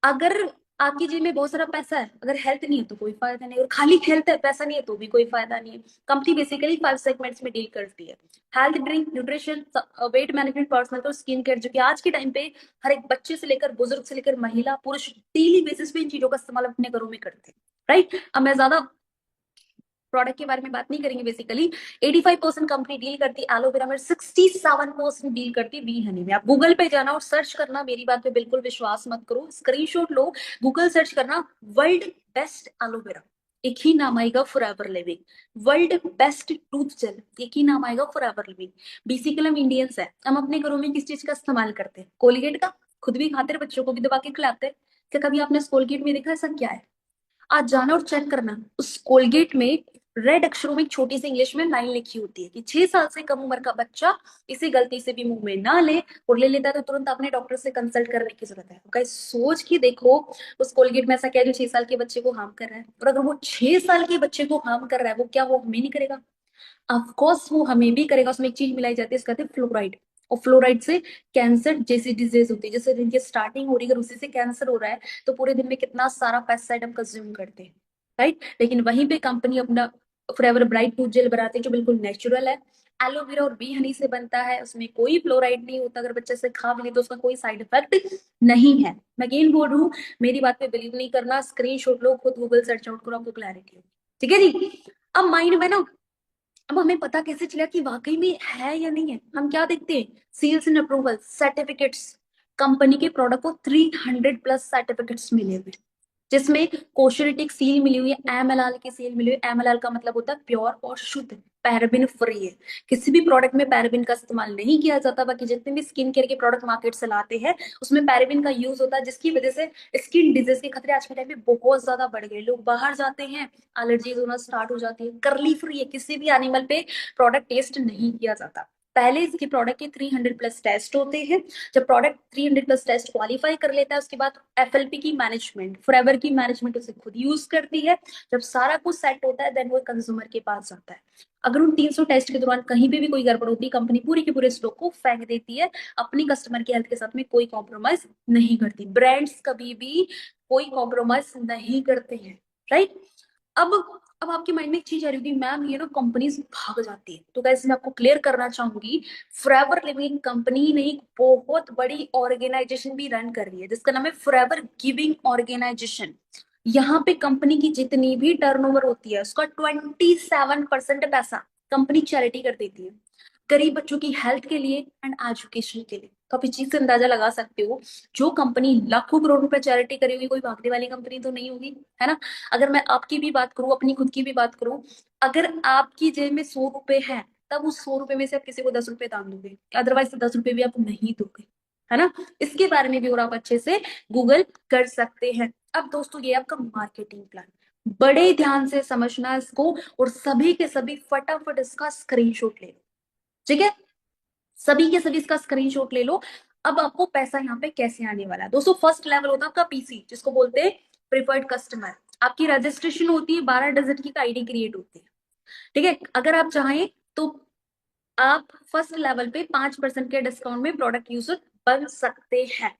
अगर आपकी जेब में बहुत सारा पैसा है, अगर हेल्थ नहीं है तो कोई फायदा नहीं, और खाली हेल्थ है पैसा नहीं है तो भी कोई फायदा नहीं है। कंपनी बेसिकली 5 सेगमेंट्स में डील करती है: health drink, nutrition, weight management, personal और स्किन केयर, जो कि आज के टाइम पे हर एक बच्चे से लेकर बुजुर्ग से लेकर महिला पुरुष डेली बेसिस पे इन चीजों का इस्तेमाल अपने घरों में करते हैं। राइट, अब मैं ज्यादा प्रोडक्ट के बारे में बात नहीं करेंगे। बेसिकली 85% कंपनी डील करती है एलोवेरा में, 67% डील करती है बी हनी में। आप गूगल पे जाना और सर्च करना, मेरी बात पे बिल्कुल विश्वास मत करो, स्क्रीनशॉट लो, गूगल सर्च करना वर्ल्ड बेस्ट एलोवेरा, एक ही नाम आएगा Forever Living. World best tooth gel, एक ही नाम आएगा फॉरएवर लिविंग। बेसिकली हम इंडियंस है, हम अपने घरों में किस चीज का इस्तेमाल करते हैं? कोलगेट का, खुद भी खाते हैं, बच्चों को भी दबा के खिलाते हैं। क्या कभी आपने उस कोलगेट में देखा ऐसा क्या है? आज जाना और चेक करना, उस कोलगेट में रेड अक्षरों में एक छोटी सी इंग्लिश में लाइन लिखी होती है कि 6 साल से कम उम्र का बच्चा इसे गलती से भी मुंह में ना ले, और ले लेता है तो तुरंत अपने डॉक्टर से कंसल्ट करने की जरूरत है। गाइस सोच के देखो, उस कोलगेट में ऐसा क्या है जो 6 साल के बच्चे को हार्म कर रहा है? और अगर वो 6 साल के बच्चे को हार्म कर रहा है, वो क्या वो हमें नहीं करेगा? ऑफकोर्स वो हमें भी करेगा। उसमें एक चीज मिलाई जाती है, उसको कहते हैं फ्लोराइड। और फ्लोराइड से कैंसर जैसी डिजीज होती है। जैसे जिनकी स्टार्टिंग हो रही है, अगर उसी से कैंसर हो रहा है, तो पूरे दिन में कितना सारा पेस्टिसाइड हम कंज्यूम करते हैं। राइट, लेकिन वहीं पे कंपनी अपना फॉरएवर ब्राइट टूथ जेल बनाती है जो बिल्कुल नेचुरल है, एलोवेरा और बी हनी से बनता है, उसमें कोई फ्लोराइड नहीं होता। अगर बच्चे से खा भी ले तो उसका कोई साइड इफेक्ट नहीं है। मैं अगेन बोल रही हूँ, मेरी बात पे बिलीव नहीं करना, स्क्रीनशॉट लो, खुद गूगल सर्च आउट करो, आपको क्लैरिटी हो। ठीक है जी। अब माइंड में ना, अब हमें पता कैसे चला कि वाकई में है या नहीं है? हम क्या देखते हैं? Sales and approval certificates. Company के प्रोडक्ट को 300 प्लस सर्टिफिकेट्स मिले हुए, जिसमें कोशरिटिक सील मिली हुई है, एमएलआर की सील मिली हुई है। एमएलआर का मतलब होता है प्योर और शुद्ध, पैराबिन फ्री है। किसी भी प्रोडक्ट में पैराबिन का इस्तेमाल नहीं किया जाता। बाकी जितने भी स्किन केयर के प्रोडक्ट मार्केट से लाते हैं, उसमें पैराबिन का यूज होता है, जिसकी वजह से स्किन डिजीज के खतरे आज के टाइम में बहुत ज्यादा बढ़ गए। लोग बाहर जाते हैं, एलर्जीज होना स्टार्ट हो जाती है। कर्ली फ्री है, किसी भी एनिमल पे प्रोडक्ट टेस्ट नहीं किया जाता। पहले इसके प्रोडक्ट के 300 प्लस टेस्ट होते हैं। जब प्रोडक्ट 300 प्लस टेस्ट क्वालिफाई कर लेता है, उसके बाद एफएलपी की मैनेजमेंट, फॉरएवर की मैनेजमेंट उसे खुद यूज करती है। जब सारा कुछ सेट होता है, देन वो कंज्यूमर के पास जाता है। अगर उन 300 टेस्ट के दौरान कहीं पे भी कोई गड़बड़ होती है, कंपनी पूरी के पूरे स्टॉक को फेंक देती है। अपनी कस्टमर की हेल्थ के साथ में कोई कॉम्प्रोमाइज नहीं करती। ब्रांड्स कभी भी कोई कॉम्प्रोमाइज नहीं करते हैं। राइट, अब अब आपके माइंड में एक चीज आ रही होगी, मैम ये ना कंपनीज भाग जाती है, तो गाइस मैं आपको क्लियर करना चाहूंगी, फॉरएवर लिविंग कंपनी नहीं, एक बहुत बड़ी ऑर्गेनाइजेशन भी रन कर रही है, जिसका नाम है फॉरएवर गिविंग ऑर्गेनाइजेशन। यहाँ पे कंपनी की जितनी भी टर्नओवर होती है, उसका 27% पैसा कंपनी चैरिटी कर देती है, गरीब बच्चों की हेल्थ के लिए एंड एजुकेशन के लिए। तो आप इस चीज से अंदाजा लगा सकते हो, जो कंपनी लाखों करोड़ रुपए चैरिटी करेगी, कोई भागने वाली कंपनी तो नहीं होगी, है ना? अगर मैं आपकी भी बात करूं, अपनी खुद की भी बात करूं, अगर आपकी जेब में 100 रुपए है, तब उस 100 रुपए में से आप किसी को 10 रुपए दान दोगे, अदरवाइज 10 रुपए भी आप नहीं दोगे, है ना? इसके बारे में भी और आप अच्छे से गूगल कर सकते हैं। अब दोस्तों, ये आपका मार्केटिंग प्लान, बड़े ध्यान से समझना इसको, और सभी के सभी फटाफट इसका स्क्रीनशॉट ले लो। ठीक है, सभी के सभी इसका स्क्रीनशॉट ले लो। अब आपको पैसा यहाँ पे कैसे आने वाला है दोस्तों? फर्स्ट लेवल होता है आपका पीसी, जिसको बोलते हैं प्रिफर्ड कस्टमर। आपकी रजिस्ट्रेशन होती है, 12 डिजिट की आईडी क्रिएट होती है। ठीक है, अगर आप चाहें तो आप फर्स्ट लेवल पे 5% के डिस्काउंट में प्रोडक्ट यूजर बन सकते हैं।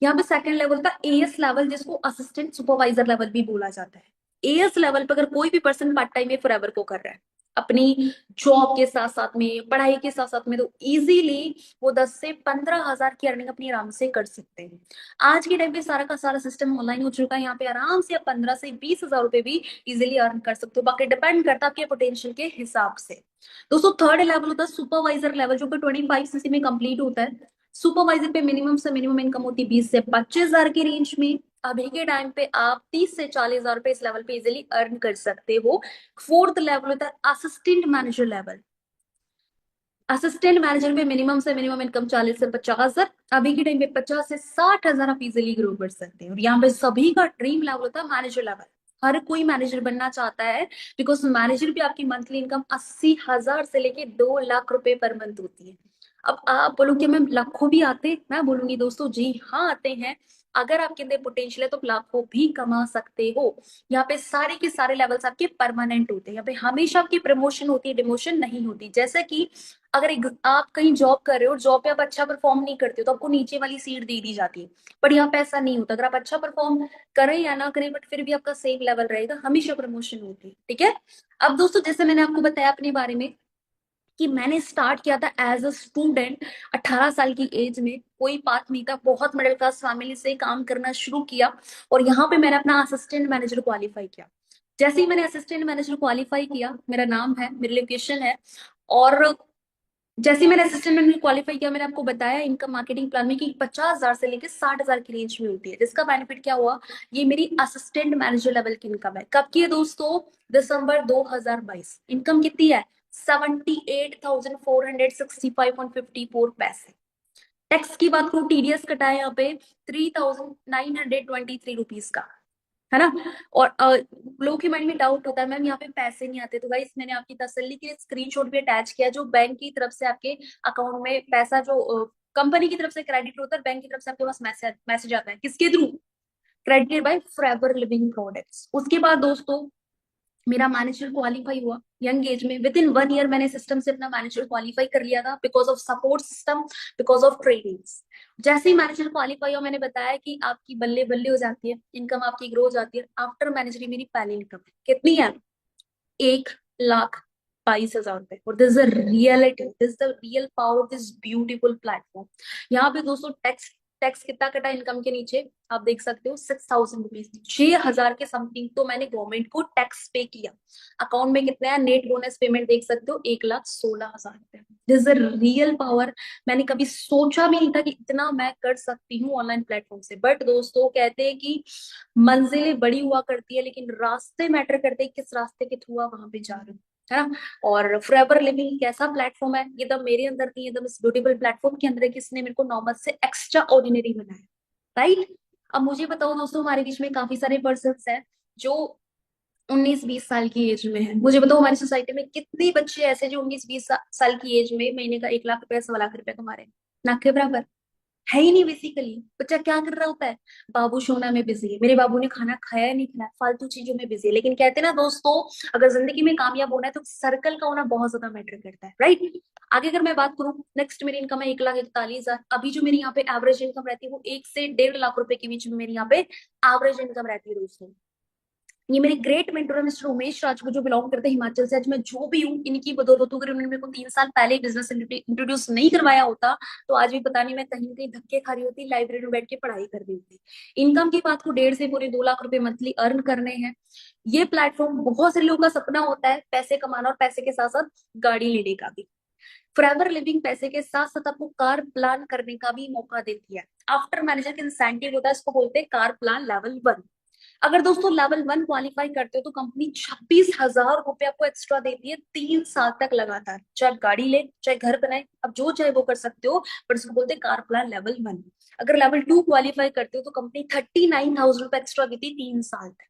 यहाँ पे सेकंड लेवल था एएस लेवल, जिसको असिस्टेंट सुपरवाइजर लेवल भी बोला जाता है। एएस लेवल पर अगर कोई भी पर्सन पार्ट टाइम में फॉरएवर को कर रहा है, अपनी जॉब के साथ साथ में, पढ़ाई के साथ साथ में, तो इजीली वो 10 से 15 हजार की अर्निंग अपनी आराम से कर सकते हैं। आज के टाइम पे सारा का सारा सिस्टम ऑनलाइन हो चुका है। यहाँ पे आराम से आप 15 से 20 हजार रुपए भी इजिली अर्न कर सकते हो। बाकी डिपेंड करता है आपके पोटेंशियल के हिसाब से। दोस्तों, थर्ड लेवल होता है सुपरवाइजर लेवल, जो कि 25 सीसी में कंप्लीट होता है। सुपरवाइजर पे मिनिमम से मिनिमम इनकम होती है 20 से 25 हजार के रेंज में। अभी के टाइम पे आप 30 से 40 हजार रुपए इस लेवल पे इजिली अर्न कर सकते हो। फोर्थ लेवल होता है assistant manager level. Assistant manager में मिनिमम से मिनिमम इनकम 40 से 50 हजार, अभी के टाइम पे 50 से 60 हजार आप इजिली ग्रो कर सकते हैं। और यहाँ पे सभी का ड्रीम लेवल होता है मैनेजर लेवल, हर कोई मैनेजर बनना चाहता है, बिकॉज मैनेजर भी आपकी मंथली इनकम 80 हजार से लेके 2 लाख रुपए पर मंथ होती है। अब आप बोलोगे मैम लाखों भी आते, मैं बोलूंगी दोस्तों जी हाँ आते हैं। अगर आपके अंदर पोटेंशियल है तो आप लाखों भी कमा सकते हो। यहाँ पे सारे के सारे लेवल्स आपके परमानेंट होते हैं, यहाँ पे हमेशा आपकी प्रमोशन होती है, डिमोशन नहीं होती। जैसे कि अगर आप कहीं जॉब कर रहे हो, जॉब पे आप अच्छा परफॉर्म नहीं करते हो तो आपको नीचे वाली सीट दे दी जाती है। पर यहाँ पे ऐसा नहीं होता, अगर आप अच्छा परफॉर्म करें या ना करें बट फिर भी आपका सेम लेवल रहेगा, हमेशा प्रमोशन होती है। ठीक है। अब दोस्तों जैसे मैंने आपको बताया अपने बारे में कि मैंने स्टार्ट किया था एज अ स्टूडेंट, 18 साल की एज में, कोई बात नहीं था, बहुत मिडिल क्लास फैमिली से काम करना शुरू किया और यहाँ पे मैंने अपना असिस्टेंट मैनेजर क्वालिफाई किया। जैसे ही मैंने असिस्टेंट मैनेजर क्वालिफाई किया, मेरा नाम है, मेरी लोकेशन है, और जैसे ही मैंने असिस्टेंट मैनेजर क्वालिफाई किया, मैंने आपको बताया इनकम मार्केटिंग प्लान में कि 50 हजार से लेकर 60 हजार की रेंज में होती है, जिसका बेनिफिट क्या हुआ, ये मेरी असिस्टेंट मैनेजर लेवल की इनकम है। कब की है दोस्तों, दिसंबर 2022। इनकम कितनी है, 78,465.54 पैसे। टैक्स की बात करूं, टीडीएस कटा है यहाँ पे 3,923 रुपीज का, है ना। और लोगों के माइंड में डाउट होता है मैम यहाँ पे पैसे नहीं आते, तो गाइस मैंने आपकी तसल्ली के लिए स्क्रीनशॉट भी अटैच किया, जो बैंक की तरफ से आपके अकाउंट में पैसा, जो कंपनी की तरफ से क्रेडिट होता है, बैंक की तरफ से आपके पास मैसेज मैसेज आता है, किसके through, credited bye forever living products. उसके बाद दोस्तों मेरा मैनेजर क्वालिफाई हुआ यंग एज में, विद इन 1 ईयर मैंने सिस्टम से अपना मैनेजर क्वालिफाई कर लिया था, because of support system, because of trainings. जैसे ही मैनेजर क्वालिफाई हुआ, मैंने बताया कि आपकी बल्ले बल्ले हो जाती है, इनकम आपकी ग्रो हो जाती है। आफ्टर मैनेजरी मेरी पहली इनकम कितनी है, 1,22,000 रुपए। और this is reality, this the real power of this beautiful platform. यहाँ पे दोस्तों टैक्स, टैक्स कितना कटा इनकम के नीचे, आप देख सकते हो 6,000 रुपीज, 6 हजार के समथिंग तो मैंने गवर्नमेंट को टैक्स पे किया। अकाउंट में कितना है, नेट बोनस पेमेंट देख सकते हो, 1,16,000 रुपए। This is real power. मैंने कभी सोचा भी नहीं था कि इतना मैं कर सकती हूँ ऑनलाइन प्लेटफॉर्म से। बट दोस्तों कहते हैं कि मंजिलें बड़ी हुआ करती है लेकिन रास्ते मैटर करते हैं, किस रास्ते के थ्रू आप वहां पे जा रहे हो, है ना। और फॉरएवर लिविंग कैसा प्लेटफॉर्म है, ये तो मेरे अंदर नहीं, एकदम इस ब्यूटीफुल प्लेटफॉर्म के अंदर है, किसने मेरे को नॉर्मल से एक्स्ट्रा ऑर्डिनरी बनाया, राइट। अब मुझे बताओ दोस्तों, हमारे बीच में काफी सारे पर्सन हैं जो 19-20 साल की एज में है। मुझे बताओ हमारी सोसाइटी में कितने बच्चे ऐसे जो 19-20 साल की एज में महीने का 1 लाख रुपया 1.25 लाख रुपया कमा रहे हैं, ना के बराबर है ही नहीं। बेसिकली बच्चा क्या कर रहा होता है, बाबू सोना में बिजी है, मेरे बाबू ने खाना खाया है नहीं खाया, फालतू चीजों में बिजी है। लेकिन कहते हैं ना दोस्तों, अगर जिंदगी में कामयाब होना है तो सर्कल का होना बहुत ज्यादा मैटर करता है, राइट। आगे अगर मैं बात करूं, नेक्स्ट मेरी इनकम है 1,41,000। अभी जो मेरी यहाँ पे एवरेज इनकम रहती है वो 1 से 1.5 लाख रुपए के बीच में मेरी यहाँ पे एवरेज इनकम रहती है दोस्तों। ये मेरे ग्रेट मेंटर है मिस्टर उमेश राजपूत, जो बिलोंग करते हैं हिमाचल से। आज मैं जो भी हूँ इनकी बदौलत हूँ। अगर उन्होंने मेरे को 3 साल पहले बिजनेस इंट्रोड्यूस नहीं करवाया होता तो आज भी पता नहीं मैं कहीं कहीं धक्के खा रही होती, लाइब्रेरी में बैठ के पढ़ाई कर रही होती। इनकम की बात को 1.5 से पूरे 2 लाख रुपए मंथली अर्न करने हैं। ये प्लेटफॉर्म बहुत से लोगों का सपना होता है पैसे कमाना और पैसे के साथ साथ गाड़ी लेने का भी। फॉरएवर लिविंग पैसे के साथ साथ आपको कार प्लान करने का भी मौका देती है। आफ्टर मैनेजर का इंसेंटिव होता है, इसको बोलते हैं कार प्लान लेवल 1। अगर दोस्तों लेवल 1 क्वालिफाई करते हो तो कंपनी 26,000 रुपए आपको एक्स्ट्रा देती है 3 साल तक लगातार, चाहे आप गाड़ी ले चाहे घर बनाए, अब जो चाहे वो कर सकते हो। पर इसको बोलते हैं कार प्लान लेवल 1। अगर लेवल 2 क्वालिफाई करते हो तो कंपनी 39,000 रुपए एक्स्ट्रा देती है 3 साल तक।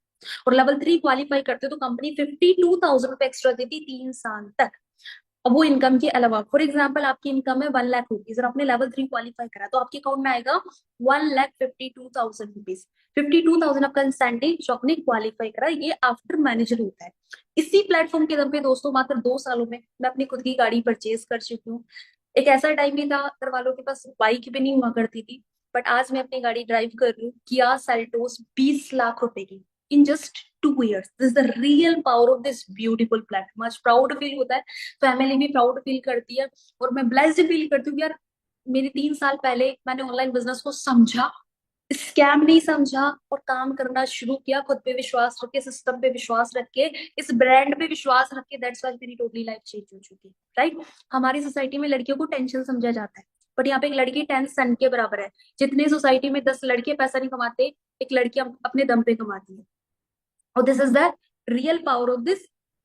और लेवल 3 क्वालिफाई करते हो तो कंपनी 52,000 रुपए एक्स्ट्रा देती है 3 साल तक। अब वो इनकम के अलावा, फॉर एग्जाम्पल आपकी इनकम है 1 लाख रुपीज और आपने लेवल 3 क्वालिफाई करा तो आपके अकाउंट में आएगा 1,52,000 रुपीज। 52,000 आपका इंसेंटिव जो आपने क्वालिफाई करा, ये आफ्टर मैनेजर होता है। इसी प्लेटफॉर्म के दम पे दोस्तों मात्र 2 सालों में मैं अपनी खुद की गाड़ी परचेज कर चुकी हूँ। एक ऐसा टाइम भी था घर वालों के पास बाइक भी नहीं हुआ करती थी, बट आज मैं अपनी गाड़ी ड्राइव कर रही हूँ, किया सेल्टोस 20 लाख रुपए की, in just 2 years। This the real power of this beautiful platform. आज प्राउड फील होता है, फैमिली भी प्राउड फील करती है, और मैं ब्लेस्ड फील करती हूँ यार, मेरे 3 साल पहले मैंने ऑनलाइन बिजनेस को समझा, स्कैम नहीं समझा, और काम करना शुरू किया, खुद पे विश्वास रख के, सिस्टम पे विश्वास रख के, इस ब्रांड पे विश्वास रख के। दैट्स व्हाई मेरी टोटली लाइफ चेंज हो चुकी है, राइट। हमारी सोसाइटी में लड़कियों को टेंशन समझा जाता है, बट यहाँ पे एक लड़की 10 सन के बराबर है। जितने सोसाइटी में 10 लड़के पैसा नहीं कमाते, एक लड़की अपने दम पे कमाती है। और this is the real power of this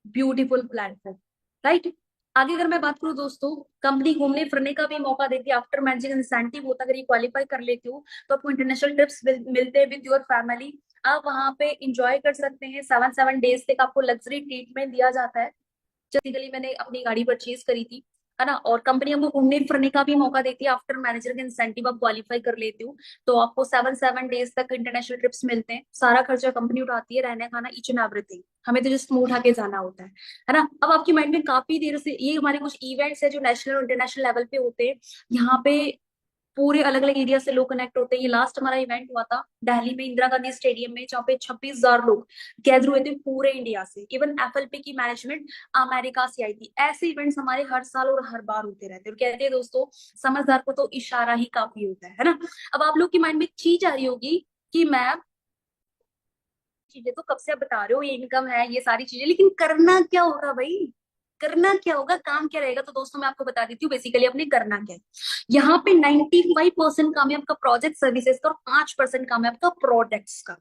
beautiful platform, right. आगे अगर मैं बात करूँ दोस्तों, कंपनी घूमने फिरने का भी मौका देती है आफ्टर मैनेजिंग इंसेंटिव होता है। अगर ये क्वालिफाई कर लेते हो तो आपको इंटरनेशनल ट्रिप्स मिलते हैं विद योर फैमिली। आप वहां पे इंजॉय कर सकते हैं। 7 7 डेज तक आपको लग्जरी ट्रीटमेंट दिया जाता है। बेसिकली मैंने अपनी गाड़ी परचेज करी थी, है ना। और कंपनी हमको घूमने फिरने का भी मौका देती है आफ्टर मैनेजर के इंसेंटिव आप क्वालिफाई कर लेते हो तो आपको 7 7 डेज तक इंटरनेशनल ट्रिप्स मिलते हैं। सारा खर्चा कंपनी उठाती है, रहने खाना ईच एंड एवरीथिंग, हमें तो जस्ट मुंह उठा के जाना होता है ना। अब आपके माइंड में काफी देर से ये हमारे कुछ इवेंट्स है जो नेशनल और इंटरनेशनल लेवल पे होते हैं। यहाँ पे पूरे अलग अलग एरिया से लोग कनेक्ट होते हैं। ये लास्ट हमारा इवेंट हुआ था दिल्ली में इंदिरा गांधी स्टेडियम में, जहाँ पे 26,000 लोग गैदर हुए थे पूरे इंडिया से। इवन एफएलपी की मैनेजमेंट अमेरिका से आई थी। ऐसे इवेंट्स हमारे हर साल और हर बार होते रहते हैं। और कहते हैं दोस्तों, समझदार को तो इशारा ही काफी होता है ना। अब आप लोग के माइंड में एक चीज आ रही होगी कि मैम चीजें तो कब से आप बता रहे हो, ये इनकम है ये सारी चीजें, लेकिन करना क्या होगा भाई? करना क्या होगा, काम क्या रहेगा? तो दोस्तों मैं आपको बता देती हूँ बेसिकली आपने करना क्या है। यहाँ पे 95% काम है आपका प्रोजेक्ट सर्विसेज का और 5% काम है आपका प्रोडक्ट्स का।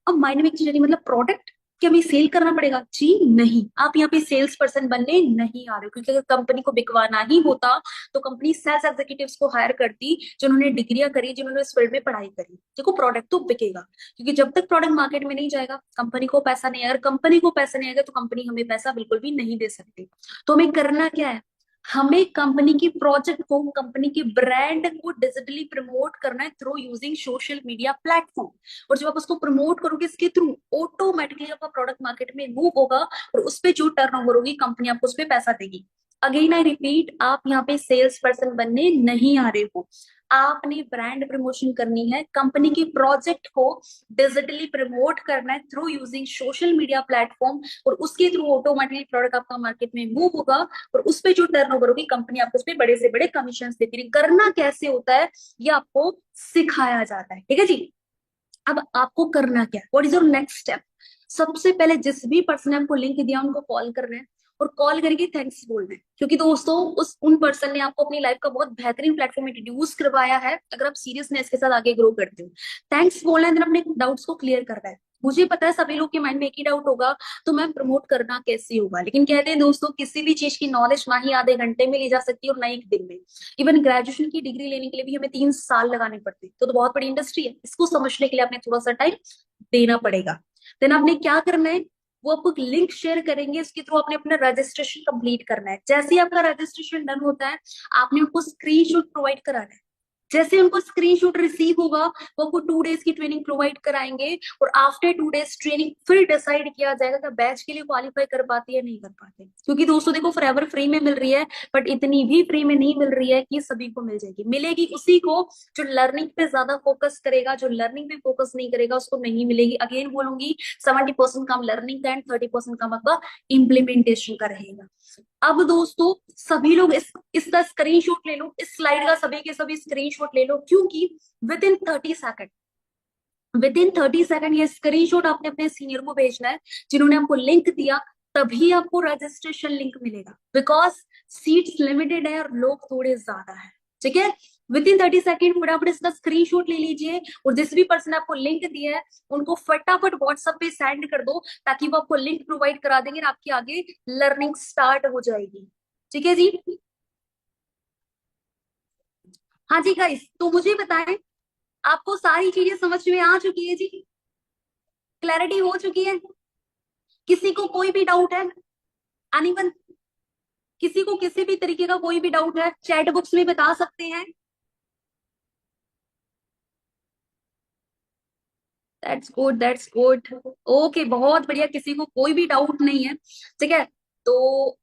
अब माइंड में एक चीज आ रही, मतलब प्रोडक्ट क्या हमें सेल करना पड़ेगा? जी नहीं, आप यहाँ पे सेल्स पर्सन बनने नहीं आ रहे हो। क्योंकि अगर कंपनी को बिकवाना ही होता तो कंपनी सेल्स एग्जीक्यूटिव्स को हायर करती जिन्होंने डिग्रियां करी, जिन्होंने इस फील्ड में पढ़ाई करी। देखो प्रोडक्ट तो बिकेगा, क्योंकि जब तक प्रोडक्ट मार्केट में नहीं जाएगा कंपनी को पैसा नहीं आएगा। अगर कंपनी को पैसा नहीं आएगा तो कंपनी हमें पैसा बिल्कुल भी नहीं दे सकती। तो हमें करना क्या है? हमें कंपनी की प्रोजेक्ट को, कंपनी की ब्रांड को डिजिटली प्रमोट करना है through using social media platform. और जब आप उसको प्रमोट करोगे इसके थ्रू, ऑटोमेटिकली आपका प्रोडक्ट मार्केट में मूव होगा और उस पर जो टर्नओवर होगी कंपनी आपको उस पर पैसा देगी। अगेन आई रिपीट, आप यहाँ पे सेल्स पर्सन बनने नहीं आ रहे हो। आपने ब्रांड प्रमोशन करनी है, कंपनी की प्रोजेक्ट को डिजिटली प्रमोट करना है through using social media platform. और उसके थ्रू ऑटोमेटिकली प्रोडक्ट आपका मार्केट में मूव होगा और उस पे जो टर्नओवर होगी कंपनी आपको उस पे बड़े से बड़े कमीशन देती है। करना कैसे होता है ये आपको सिखाया जाता है, ठीक है जी। अब आपको करना क्या है, what is your next step? सबसे पहले जिस भी पर्सन ने आपको लिंक दिया उनको कॉल करना है और कॉल करके थैंक्स बोलना है। क्योंकि दोस्तों उस उन पर्सन ने आपको अपनी लाइफ का बहुत बेहतरीन प्लेटफॉर्म इंट्रोड्यूस करवाया है। अगर आप सीरियसनेस के साथ आगे ग्रो करते हो, थैंक्स बोलना है, देन अपने डाउट्स को क्लियर करना है। मुझे पता है सभी लोग के माइंड में एक ही डाउट होगा, तो मैम प्रमोट करना कैसे होगा? लेकिन कहते हैं दोस्तों, किसी भी चीज की नॉलेज ना ही आधे घंटे में ली जा सकती है और ना ही एक दिन में। इवन ग्रेजुएशन की डिग्री लेने के लिए भी हमें 3 साल लगाने पड़ते हैं। तो बहुत बड़ी इंडस्ट्री है, इसको समझने के लिए आपने थोड़ा सा टाइम देना पड़ेगा। देन आपने क्या करना है, वो आपको एक लिंक शेयर करेंगे, इसके थ्रू आपने अपना रजिस्ट्रेशन कंप्लीट करना है। जैसे ही आपका रजिस्ट्रेशन डन होता है आपने उनको स्क्रीनशॉट प्रोवाइड कराना है। जैसे उनको स्क्रीनशॉट रिसीव होगा वो आपको 2 डेज की ट्रेनिंग प्रोवाइड कराएंगे और आफ्टर 2 डेज ट्रेनिंग फिर डिसाइड किया जाएगा कि बैच के लिए क्वालिफाई कर पाते या नहीं कर पाते। क्योंकि दोस्तों देखो, फॉरएवर फ्री में मिल रही है, बट इतनी भी फ्री में नहीं मिल रही है कि सभी को मिल जाएगी। मिलेगी उसी को जो लर्निंग पे ज्यादा फोकस करेगा, जो लर्निंग पे फोकस नहीं करेगा उसको नहीं मिलेगी। अगेन बोलूंगी, 70% काम लर्निंग का एंड 30% काम आपका इम्प्लीमेंटेशन का रहेगा। अब दोस्तों सभी लोग इसका स्क्रीनशॉट ले लो, इस स्लाइड का सभी के सभी स्क्रीनशॉट ले लो, क्योंकि विद इन 30 सेकंड ये स्क्रीनशॉट आपने अपने सीनियर को भेजना है जिन्होंने आपको लिंक दिया। तभी आपको रजिस्ट्रेशन लिंक मिलेगा, बिकॉज सीट्स लिमिटेड है और लोग थोड़े ज्यादा है, ठीक है। विद इन 30 सेकंड फटाफट इसका स्क्रीनशॉट ले लीजिए और जिस भी पर्सन ने आपको लिंक दिया है उनको फटाफट व्हाट्सएप पे सेंड कर दो, ताकि वो आपको लिंक प्रोवाइड करा देंगे और आपकी आगे लर्निंग स्टार्ट हो जाएगी, ठीक है जी। हाँ जी गाइस, तो मुझे बताएं, आपको सारी चीजें समझ में आ चुकी है जी? क्लैरिटी हो चुकी है? किसी को कोई भी डाउट है? एनीवन? किसी को किसी भी तरीके का कोई भी डाउट है चैट बॉक्स में बता सकते हैं। That's good, that's good. Okay, बहुत बढ़िया, किसी को कोई भी डाउट नहीं है, ठीक है। तो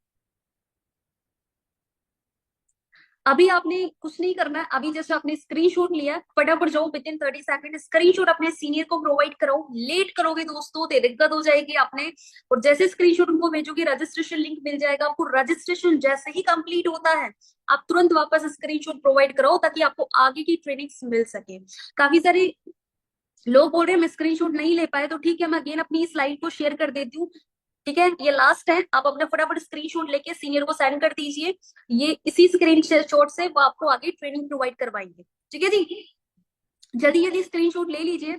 अभी आपने कुछ नहीं करना है, अभी जैसे आपने स्क्रीनशॉट लिया है फटाफट जाओ विद इन 30 सेकंड स्क्रीनशॉट अपने सीनियर को प्रोवाइड कराओ। लेट करोगे दोस्तों तो दिक्कत हो जाएगी आपने। और जैसे स्क्रीनशॉट उनको भेजोगे रजिस्ट्रेशन लिंक मिल जाएगा आपको। रजिस्ट्रेशन जैसे ही कंप्लीट होता है आप तुरंत वापस स्क्रीनशॉट प्रोवाइड कराओ ताकि आपको आगे की ट्रेनिंग मिल सके। काफी सारे लोग बोल रहे हैं मैं स्क्रीनशॉट नहीं ले पाए, तो ठीक है मैं अगेन अपनी स्लाइड को शेयर कर देती हूँ, ठीक है। ये लास्ट है, आप अपना फटाफट स्क्रीनशॉट लेके सीनियर को सेंड कर दीजिए। ये इसी स्क्रीनशॉट से वो आपको आगे ट्रेनिंग प्रोवाइड करवाएंगे, ठीक है जी। जल्दी जल्दी स्क्रीनशॉट ले लीजिए।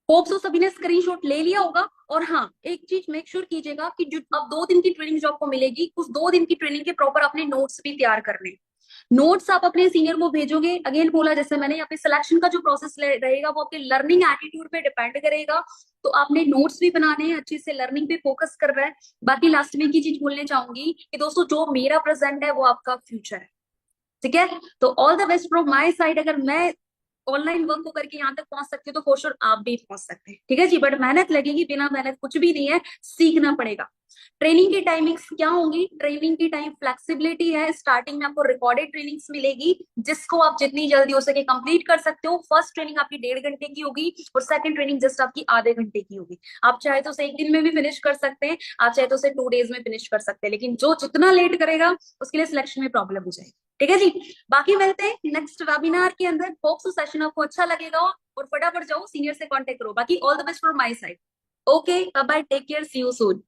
होप सो सभी ने स्क्रीनशॉट ले लिया होगा। और हाँ, एक चीज मेक श्योर कीजिएगा कि जो अब 2 दिन की ट्रेनिंग जो आपको मिलेगी, उस 2 दिन की ट्रेनिंग के प्रॉपर अपने नोट्स भी तैयार करने। नोट्स आप अपने सीनियर को भेजोगे, अगेन बोला जैसे मैंने, यहाँ पे सिलेक्शन का जो प्रोसेस रहेगा वो आपके लर्निंग एटीट्यूड पे डिपेंड करेगा। तो आपने नोट्स भी बनाने हैं, अच्छे से लर्निंग पे फोकस कर रहा है। बाकी लास्ट में की चीज बोलने चाहूंगी कि दोस्तों, जो मेरा प्रेजेंट है वो आपका फ्यूचर है। ठीक है, तो all the best from my side. अगर मैं ऑनलाइन वर्क को करके यहाँ तक पहुंच सकती हूँ तो फॉर श्योर आप भी पहुंच सकते हैं। ठीक है जी, बट मेहनत लगेगी, बिना मेहनत कुछ भी नहीं है, सीखना पड़ेगा। ट्रेनिंग की टाइमिंग्स क्या होंगी? ट्रेनिंग की टाइम फ्लेक्सिबिलिटी है। स्टार्टिंग में आपको रिकॉर्डेड ट्रेनिंग्स मिलेगी, जिसको आप जितनी जल्दी हो सके कंप्लीट कर सकते हो। फर्स्ट ट्रेनिंग आपकी 1.5 घंटे की होगी और सेकंड ट्रेनिंग जस्ट आपकी आधे घंटे की होगी। आप चाहे तो उसे एक दिन में भी फिनिश कर सकते हैं, आप चाहे तो उसे 2 डेज में फिनिश कर सकते हैं, लेकिन जो जितना लेट करेगा उसके लिए सिलेक्शन में प्रॉब्लम हो जाएगी। ठीक है जी, बाकी मिलते हैं नेक्स्ट वेबिनार के अंदर। होप सो सेशन आपको अच्छा लगेगा और फटाफट जाओ सीनियर से कांटेक्ट करो। बाकी all the best from my side. Okay, bye bye, take care, see you soon.